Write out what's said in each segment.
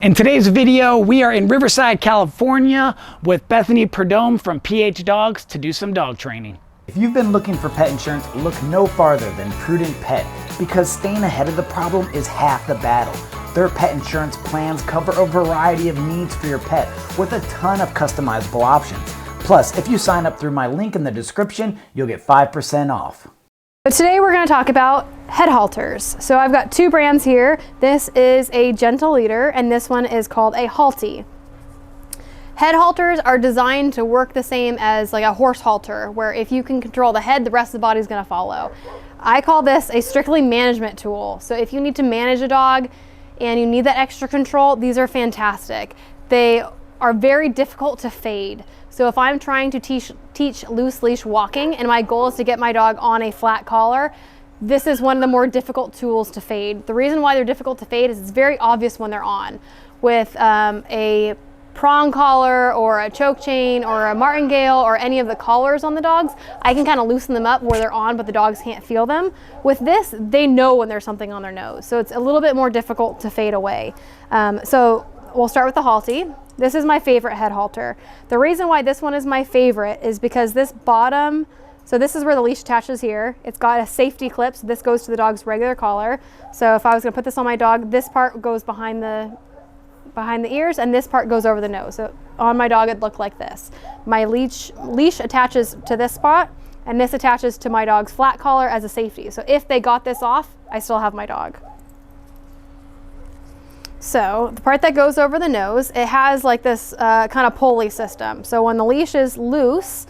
In today's video, we are in Riverside, California with Bethany Perdome from PH Dogs to do some dog training. If you've been looking for pet insurance, look no farther than Prudent Pet, because staying ahead of the problem is half the battle. Their pet insurance plans cover a variety of needs for your pet with a ton of customizable options. Plus, if you sign up through my link in the description, you'll get 5% off. So today we're going to talk about head halters. So I've got two brands here. This is a gentle leader and this one is called a Halti. Head halters are designed to work the same as like a horse halter, where if you can control the head, the rest of the body is going to follow. I call this a strictly management tool. So if you need to manage a dog and you need that extra control, these are fantastic. They are very difficult to fade. So if I'm trying to teach loose leash walking and my goal is to get my dog on a flat collar, this is one of the more difficult tools to fade. The reason why they're difficult to fade is it's very obvious when they're on. With a prong collar or a choke chain or a martingale or any of the collars on the dogs, I can kind of loosen them up where they're on but the dogs can't feel them. With this, they know when there's something on their nose. So it's a little bit more difficult to fade away. So we'll start with the Halti. This is my favorite head halter. The reason why this one is my favorite is because this bottom, so this is where the leash attaches here. It's got a safety clip, so this goes to the dog's regular collar. So if I was gonna put this on my dog, this part goes behind the ears and this part goes over the nose. So on my dog, it'd look like this. My leash attaches to this spot and this attaches to my dog's flat collar as a safety. So if they got this off, I still have my dog. So the part that goes over the nose, it has like this kind of pulley system. So when the leash is loose,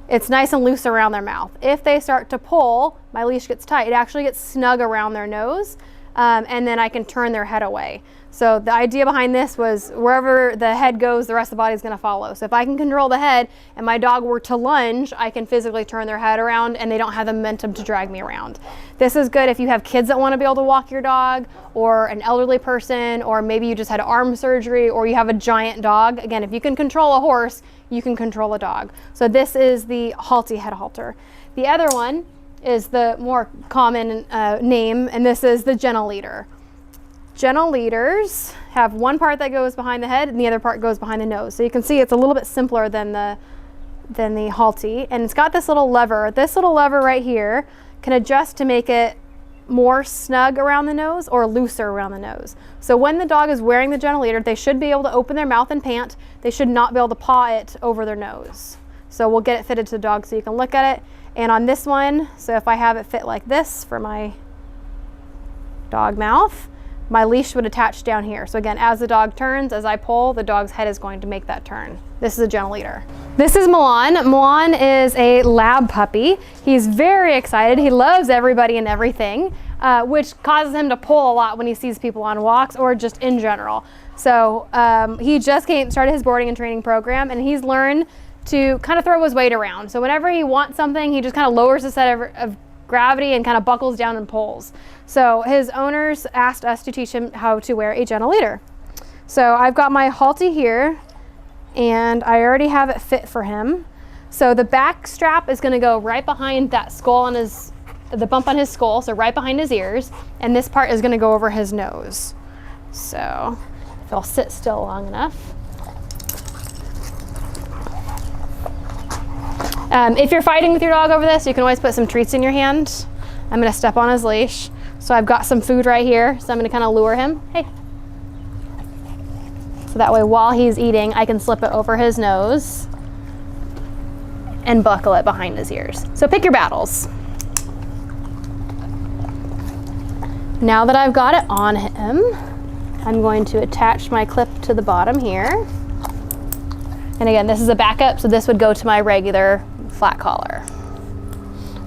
it's nice and loose around their mouth. If they start to pull, my leash gets tight. It actually gets snug around their nose, and then I can turn their head away. So the idea behind this was wherever the head goes, the rest of the body is going to follow. So if I can control the head and my dog were to lunge, I can physically turn their head around and they don't have the momentum to drag me around. This is good if you have kids that want to be able to walk your dog, or an elderly person, or maybe you just had arm surgery, or you have a giant dog. Again, if you can control a horse, you can control a dog. So this is the Halti head halter. The other one is the more common name, and this is the gentle leader. Gentle leaders have one part that goes behind the head and the other part goes behind the nose. So you can see it's a little bit simpler than the Halti, and it's got this little lever. This little lever right here can adjust to make it more snug around the nose or looser around the nose. So when the dog is wearing the gentle leader, they should be able to open their mouth and pant. They should not be able to paw it over their nose. So we'll get it fitted to the dog so you can look at it. And on this one, so if I have it fit like this for my dog mouth, my leash would attach down here. So again, as the dog turns, as I pull, the dog's head is going to make that turn. This is a gentle leader. This is Milan. Milan is a lab puppy. He's very excited. He loves everybody and everything, which causes him to pull a lot when he sees people on walks or just in general. So he just started his boarding and training program, and he's learned to kind of throw his weight around. So whenever he wants something, he just kind of lowers the center of gravity and kind of buckles down and pulls. So his owners asked us to teach him how to wear a gentle leader. So I've got my Halti here and I already have it fit for him. So the back strap is going to go right behind that skull on the bump on his skull, so right behind his ears, and this part is going to go over his nose. So if I'll sit still long enough. If you're fighting with your dog over this, you can always put some treats in your hand. I'm going to step on his leash. So I've got some food right here, so I'm going to kind of lure him. Hey. So that way while he's eating, I can slip it over his nose and buckle it behind his ears. So pick your battles. Now that I've got it on him, I'm going to attach my clip to the bottom here. And again, this is a backup, so this would go to my regular flat collar.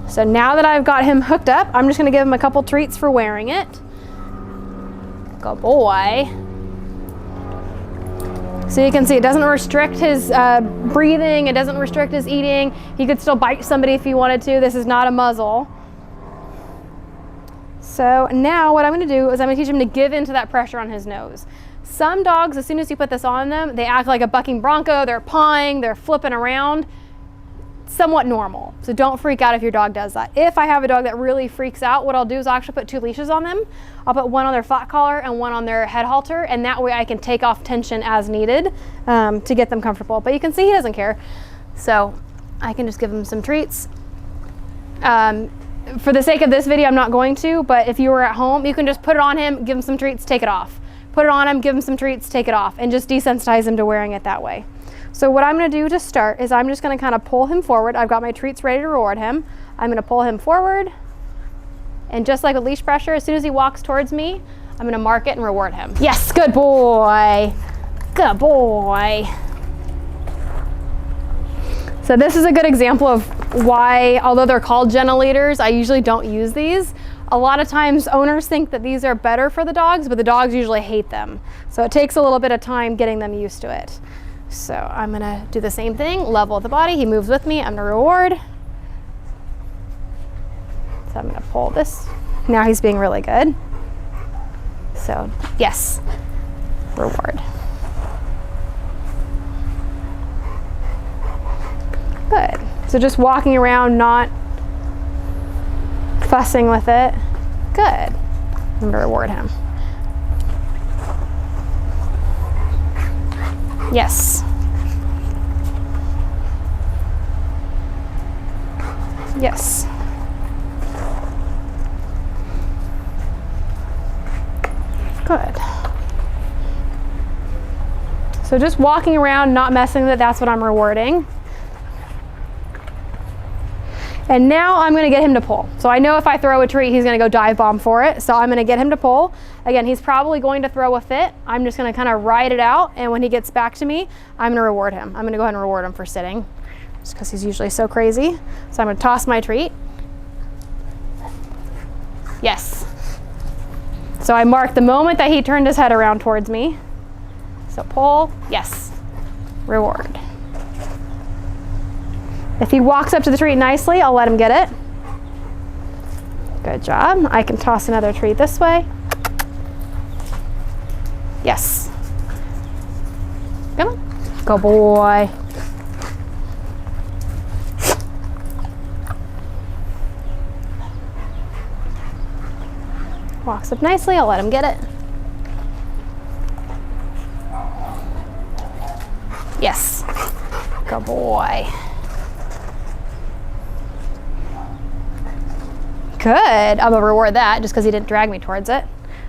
So now that I've got him hooked up, I'm just gonna give him a couple treats for wearing it. Good boy. So you can see it doesn't restrict his breathing, it doesn't restrict his eating. He could still bite somebody if he wanted to. This is not a muzzle. So now what I'm gonna do is I'm gonna teach him to give into that pressure on his nose. Some dogs, as soon as you put this on them, they act like a bucking bronco, they're pawing, they're flipping around. somewhat normal. So don't freak out if your dog does that. If I have a dog that really freaks out, what I'll do is I'll actually put 2 leashes on them. I'll put one on their flat collar and one on their head halter, and that way I can take off tension as needed to get them comfortable. But you can see he doesn't care. So I can just give him some treats. For the sake of this video, I'm not going to, but if you were at home, you can just put it on him, give him some treats, take it off. Put it on him, give him some treats, take it off, and just desensitize him to wearing it that way. So what I'm gonna do to start is I'm just gonna kind of pull him forward. I've got my treats ready to reward him. I'm gonna pull him forward, and just like with leash pressure, as soon as he walks towards me, I'm gonna mark it and reward him. Yes, good boy. Good boy. So this is a good example of why, although they're called gentle leaders, I usually don't use these. A lot of times owners think that these are better for the dogs, but the dogs usually hate them. So it takes a little bit of time getting them used to it. So I'm gonna do the same thing, level with the body. He moves with me, I'm gonna reward. So I'm gonna pull this. Now he's being really good. So yes, reward. Good. So just walking around, not fussing with it. Good. I'm gonna reward him. Yes. Yes. Good. So just walking around, not messing with it, that's what I'm rewarding. And now I'm gonna get him to pull. So I know if I throw a treat, he's gonna go dive bomb for it. So I'm gonna get him to pull. Again, he's probably going to throw a fit. I'm just gonna kind of ride it out. And when he gets back to me, I'm gonna reward him. I'm gonna go ahead and reward him for sitting, just because he's usually so crazy. So I'm gonna toss my treat. Yes. So I marked the moment that he turned his head around towards me. So pull, yes, reward. If he walks up to the treat nicely, I'll let him get it. Good job. I can toss another treat this way. Yes. Come on. Go boy. Walks up nicely, I'll let him get it. Yes. Good boy. Good. I'm gonna reward that just because he didn't drag me towards it.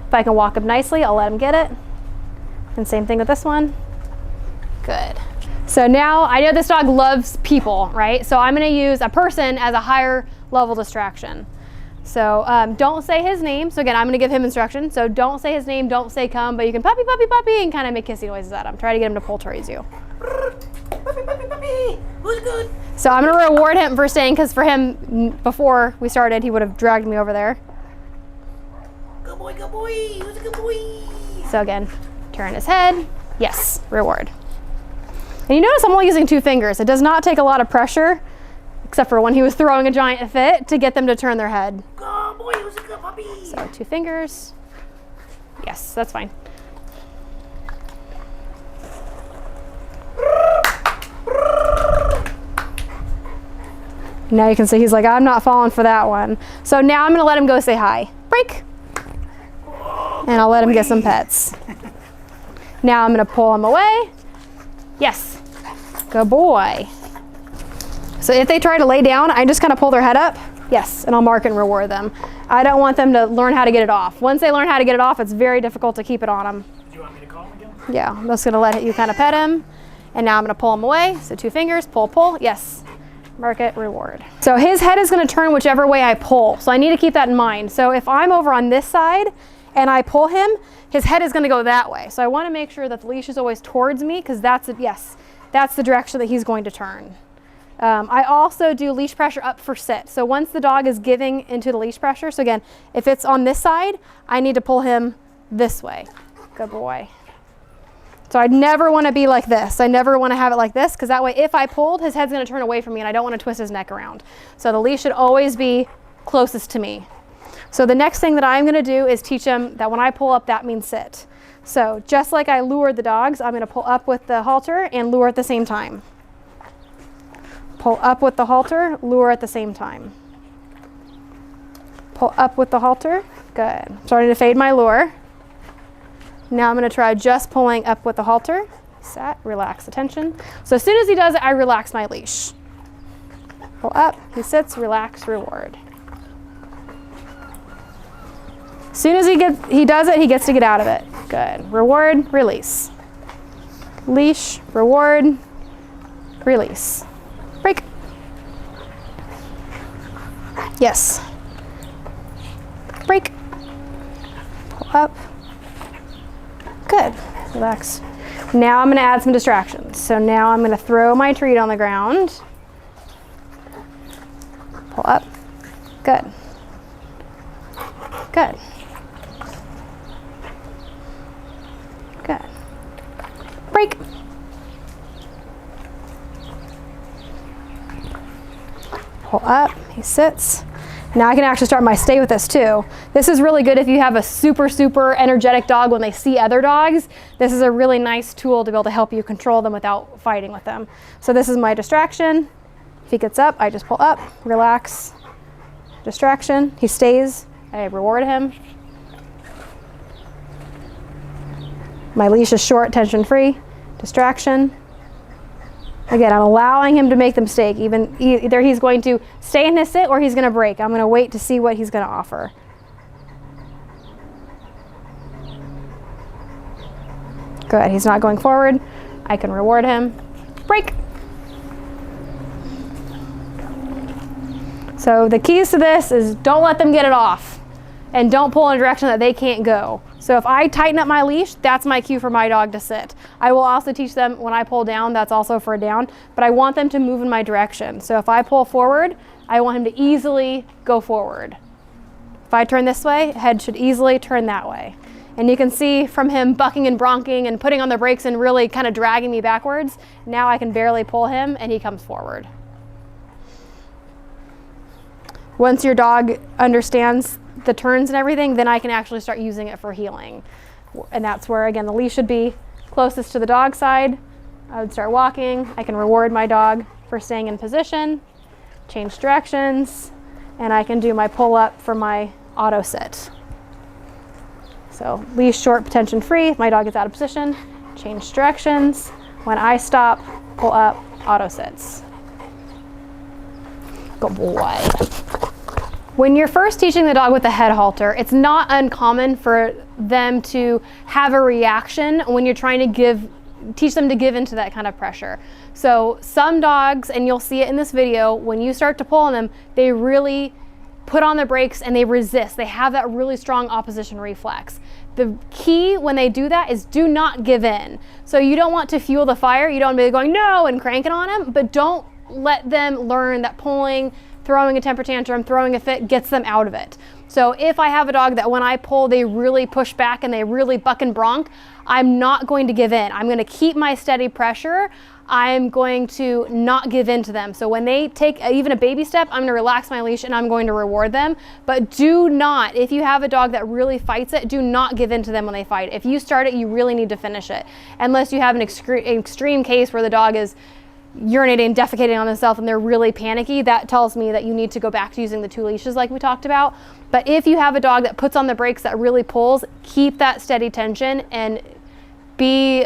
If I can walk up nicely, I'll let him get it. And same thing with this one. Good. So now I know this dog loves people, right? So I'm gonna use a person as a higher level distraction. So don't say his name. So again, I'm gonna give him instruction. So don't say his name, don't say come, but you can puppy, puppy, puppy, and kind of make kissy noises at him. Try to get him to pull towards you. Puppy, puppy, puppy, who's good? So I'm gonna reward him for staying, because for him, before we started, he would have dragged me over there. Good boy, who's a good boy? So again, turn his head, yes, reward. And you notice I'm only using 2 fingers. It does not take a lot of pressure, except for when he was throwing a giant fit, to get them to turn their head. Good boy, who's a good puppy? So 2 fingers, yes, that's fine. Now you can see he's like, I'm not falling for that one. So now I'm gonna let him go say hi. Break. And I'll let him get some pets. Now I'm gonna pull him away. Yes, good boy. So if they try to lay down, I just kind of pull their head up. Yes, and I'll mark and reward them. I don't want them to learn how to get it off. Once they learn how to get it off, it's very difficult to keep it on them. Do you want me to call him again? Yeah, I'm just gonna let you kind of pet him. And now I'm gonna pull him away. So 2 fingers, pull, pull, yes. Mark it, reward. So his head is gonna turn whichever way I pull. So I need to keep that in mind. So if I'm over on this side and I pull him, his head is gonna go that way. So I wanna make sure that the leash is always towards me, because that's the direction that he's going to turn. I also do leash pressure up for sit. So once the dog is giving into the leash pressure, so again, if it's on this side, I need to pull him this way. Good boy. So I'd never want to be like this. I never want to have it like this, because that way if I pulled, his head's going to turn away from me and I don't want to twist his neck around. So the leash should always be closest to me. So the next thing that I'm going to do is teach him that when I pull up, that means sit. So just like I lured the dogs, I'm going to pull up with the halter and lure at the same time. Pull up with the halter, lure at the same time. Pull up with the halter, good. Starting to fade my lure. Now I'm gonna try just pulling up with the halter. Set, relax the tension. So as soon as he does it, I relax my leash. Pull up, he sits, relax, reward. As soon as he does it, he gets to get out of it. Good, reward, release. Leash, reward, release. Break. Yes. Break. Pull up. Good, relax. Now I'm gonna add some distractions. So now I'm gonna throw my treat on the ground. Pull up, good. Good. Good. Break. Pull up, he sits. Now I can actually start my stay with this too. This is really good if you have a super, super energetic dog when they see other dogs. This is a really nice tool to be able to help you control them without fighting with them. So this is my distraction. If he gets up, I just pull up, relax, distraction. He stays, I reward him. My leash is short, tension free, distraction. Again, I'm allowing him to make the mistake. Either he's going to stay in his sit or he's going to break. I'm going to wait to see what he's going to offer. Good, he's not going forward. I can reward him. Break. So the keys to this is don't let them get it off and don't pull in a direction that they can't go. So if I tighten up my leash, that's my cue for my dog to sit. I will also teach them when I pull down, that's also for a down, but I want them to move in my direction. So if I pull forward, I want him to easily go forward. If I turn this way, head should easily turn that way. And you can see from him bucking and bronking and putting on the brakes and really kind of dragging me backwards, now I can barely pull him and he comes forward. Once your dog understands the turns and everything, then I can actually start using it for healing. And that's where, again, the leash should be closest to the dog side. I would start walking. I can reward my dog for staying in position, change directions, and I can do my pull up for my auto sit. So leash short, tension free. My dog gets out of position, change directions. When I stop, pull up, auto sits. Good boy. When you're first teaching the dog with a head halter, it's not uncommon for them to have a reaction when you're trying to teach them to give into that kind of pressure. So some dogs, and you'll see it in this video, when you start to pull on them, they really put on their brakes and they resist. They have that really strong opposition reflex. The key when they do that is do not give in. So you don't want to fuel the fire. You don't want to be going no and cranking on them, but don't let them learn that pulling, throwing a temper tantrum, throwing a fit gets them out of it. So if I have a dog that when I pull, they really push back and they really buck and bronk, I'm not going to give in. I'm going to keep my steady pressure. I'm going to not give in to them. So when they take even a baby step, I'm going to relax my leash and I'm going to reward them. But do not, if you have a dog that really fights it, do not give in to them when they fight. If you start it, you really need to finish it. Unless you have an extreme case where the dog is urinating and defecating on themselves and they're really panicky, that tells me that you need to go back to using the 2 leashes like we talked about. But if you have a dog that puts on the brakes, that really pulls, keep that steady tension and be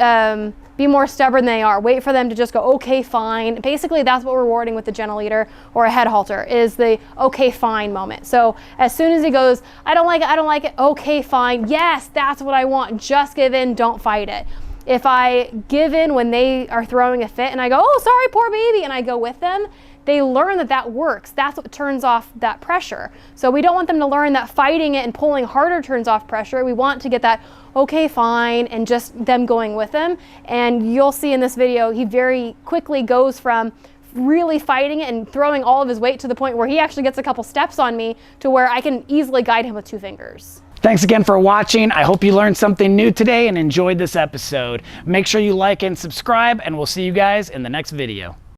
more stubborn than they are. Wait for them to just go, okay, fine. Basically, that's what we're rewarding with the gentle leader or a head halter, is the okay, fine moment. So as soon as he goes, I don't like it, okay, fine. Yes, that's what I want. Just give in, don't fight it. If I give in when they are throwing a fit and I go, oh, sorry, poor baby, and I go with them, they learn that that works. That's what turns off that pressure. So we don't want them to learn that fighting it and pulling harder turns off pressure. We want to get that, okay, fine, and just them going with them. And you'll see in this video, he very quickly goes from really fighting it and throwing all of his weight to the point where he actually gets a couple steps on me to where I can easily guide him with 2 fingers. Thanks again for watching. I hope you learned something new today and enjoyed this episode. Make sure you like and subscribe, and we'll see you guys in the next video.